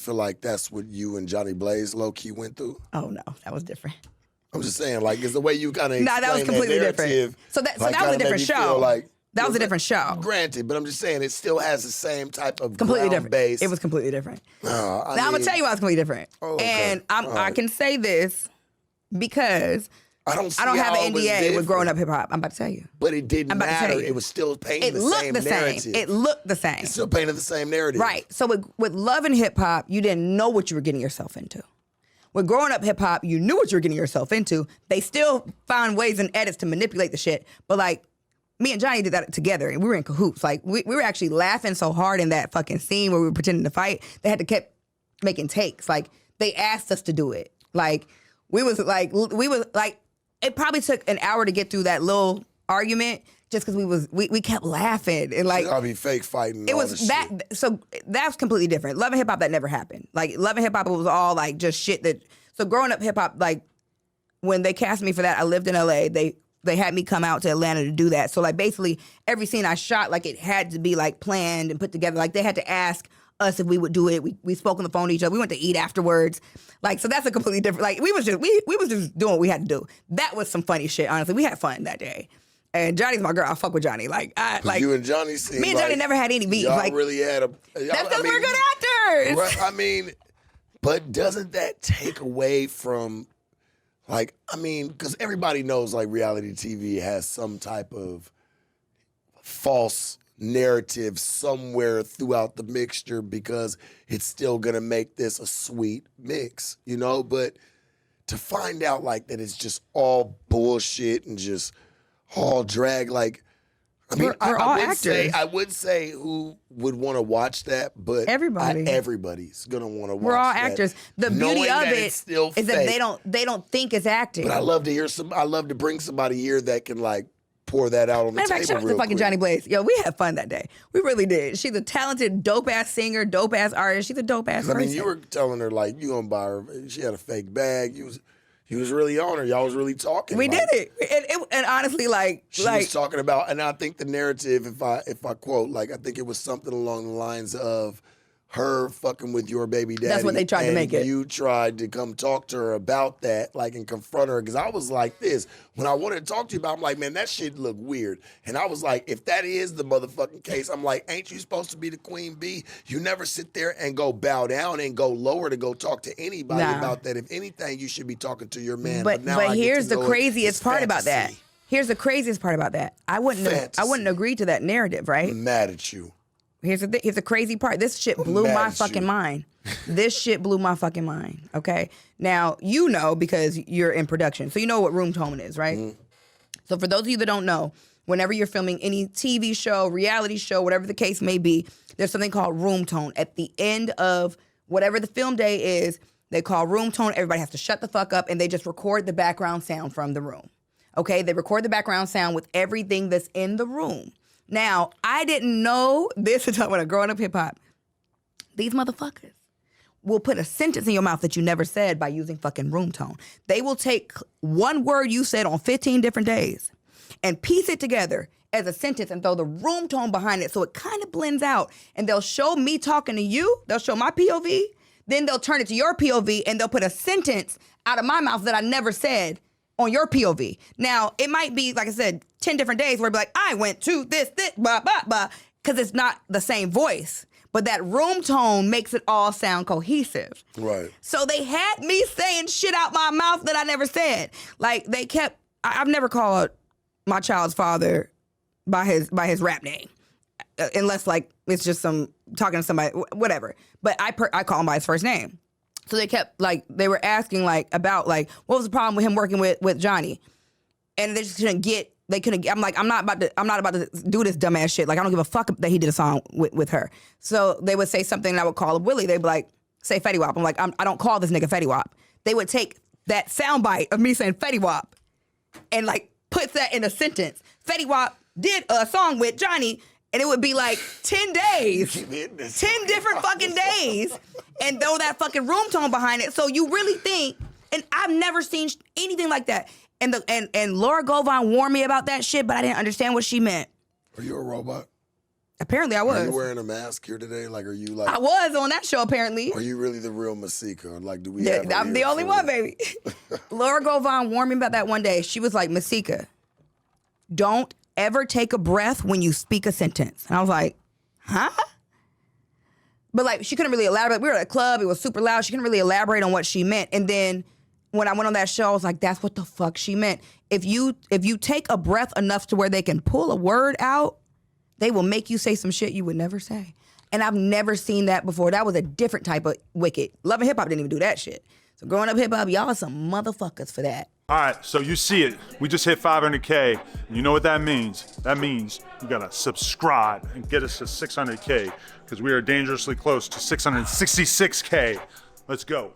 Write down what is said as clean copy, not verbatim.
feel like that's what you and Johnny Blaze low-key went through? Oh, no, that was different. I'm just saying, like, is the way you kind of No, that was completely different. So that was a different show. That was a different show. Granted, but I'm just saying it still has the same type of completely ground different base. It was completely different. Now, I'm going to tell you why it's completely different. Oh, okay. And I can say this because I don't have an NDA with growing up hip hop. I'm about to tell you. But it didn't matter. It was still painting the same narrative. It looked the same. It's still painting the same narrative. Right. So with love and hip hop, you didn't know what you were getting yourself into. With growing up hip hop, you knew what you were getting yourself into. They still found ways and edits to manipulate the shit. But like, me and Johnny did that together, and we were in cahoots. Like, we were actually laughing so hard in that fucking scene where we were pretending to fight. They had to keep making takes. Like, they asked us to do it. Like, we was like, it probably took an hour to get through that little argument just because we kept laughing and like. I'll be fake fighting. It was that. Shit. So that's completely different. Love and hip hop, that never happened. Like, Love and hip hop, it was all like just shit that. So growing up hip hop, like when they cast me for that, I lived in LA. They had me come out to Atlanta to do that. So like basically every scene I shot, like it had to be like planned and put together. Like they had to ask us if we would do it. We spoke on the phone to each other. We went to eat afterwards. Like, so that's a completely different. Like we was just doing what we had to do. That was some funny shit. Honestly, we had fun that day. And Johnny's my girl. I fuck with Johnny. Like you and Johnny seem me and Johnny never had any beef. Y'all like really had a. That's because we're good actors. Right, I mean, but doesn't that take away from, like, I mean, because everybody knows like reality TV has some type of false narrative somewhere throughout the mixture because it's still gonna make this a sweet mix, you know? But to find out like that it's just all bullshit and just all drag, like, I mean, we're all actors. I would say who would want to watch that, but everybody's gonna want to watch. We're all that, actors. The beauty of it is that they don't think it's acting. But I love to hear I love to bring somebody here that can like pour that out on the table. Shout out to fucking Johnny Blaze. Yo, we had fun that day. We really did. She's a talented, dope ass singer, dope ass artist. She's a dope ass person. I mean, you were telling her like you gonna buy her. She had a fake bag. He was really on her. Y'all was really talking. We did it. And honestly, she was talking about, and I think the narrative, if I quote, like I think it was something along the lines of her fucking with your baby daddy. That's what they tried to make it. You tried to come talk to her about that, like, and confront her. Because I was like this. When I wanted to talk to you about it, I'm like, man, that shit look weird. And I was like, if that is the motherfucking case, I'm like, ain't you supposed to be the queen bee? You never sit there and go bow down and go lower to go talk to anybody about that. If anything, you should be talking to your man. But here's the craziest part about that. Here's the craziest part about that. I wouldn't agree to that narrative, right? I'm mad at you. Here's the crazy part. This shit blew my fucking mind. This shit blew my fucking mind. Okay. Now, you know, because you're in production. So you know what room tone is, right? Mm-hmm. So for those of you that don't know, whenever you're filming any TV show, reality show, whatever the case may be, there's something called room tone. At the end of whatever the film day is, they call room tone. Everybody has to shut the fuck up and they just record the background sound from the room. Okay. They record the background sound with everything that's in the room. Now, I didn't know this until when I was growing up hip hop. These motherfuckers will put a sentence in your mouth that you never said by using fucking room tone. They will take one word you said on 15 different days and piece it together as a sentence and throw the room tone behind it so it kind of blends out. And they'll show me talking to you. They'll show my POV. Then they'll turn it to your POV and they'll put a sentence out of my mouth that I never said on your POV. Now, it might be, like I said, 10 different days where it'd be like, I went to this, blah, blah, blah, because it's not the same voice. But that room tone makes it all sound cohesive. Right. So they had me saying shit out my mouth that I never said. Like, they kept, I've never called my child's father by his rap name. Unless, like, it's just talking to somebody, whatever. But I call him by his first name. So they kept, like, they were asking, like, about, like, what was the problem with him working with Johnny? And they just couldn't get, I'm like, I'm not about to do this dumbass shit. Like, I don't give a fuck that he did a song with her. So they would say something and I would call him Willie. They'd be like, say Fetty Wap. I'm like, I don't call this nigga Fetty Wap. They would take that soundbite of me saying Fetty Wap and, like, put that in a sentence. Fetty Wap did a song with Johnny. And it would be like 10 days, 10 different fucking days, and throw that fucking room tone behind it. So you really think, and I've never seen anything like that. And Laura Govan warned me about that shit, but I didn't understand what she meant. Are you a robot? Apparently I was. Are you wearing a mask here today? Like, are you like? I was on that show apparently. Are you really the real Masika? Like, do we? Yeah, I'm the only one, baby. Laura Govan warned me about that one day. She was like, Masika, don't ever take a breath when you speak a sentence. And I was like, huh? But like, she couldn't really elaborate. We were at a club. It was super loud. She couldn't really elaborate on what she meant. And then when I went on that show, I was like, that's what the fuck she meant. If you take a breath enough to where they can pull a word out, they will make you say some shit you would never say. And I've never seen that before. That was a different type of wicked. Love and Hip Hop didn't even do that shit. So growing up hip hop, y'all are some motherfuckers for that. All right, so you see it. We just hit 500K. You know what that means? That means you gotta subscribe and get us to 600K because we are dangerously close to 666K. Let's go.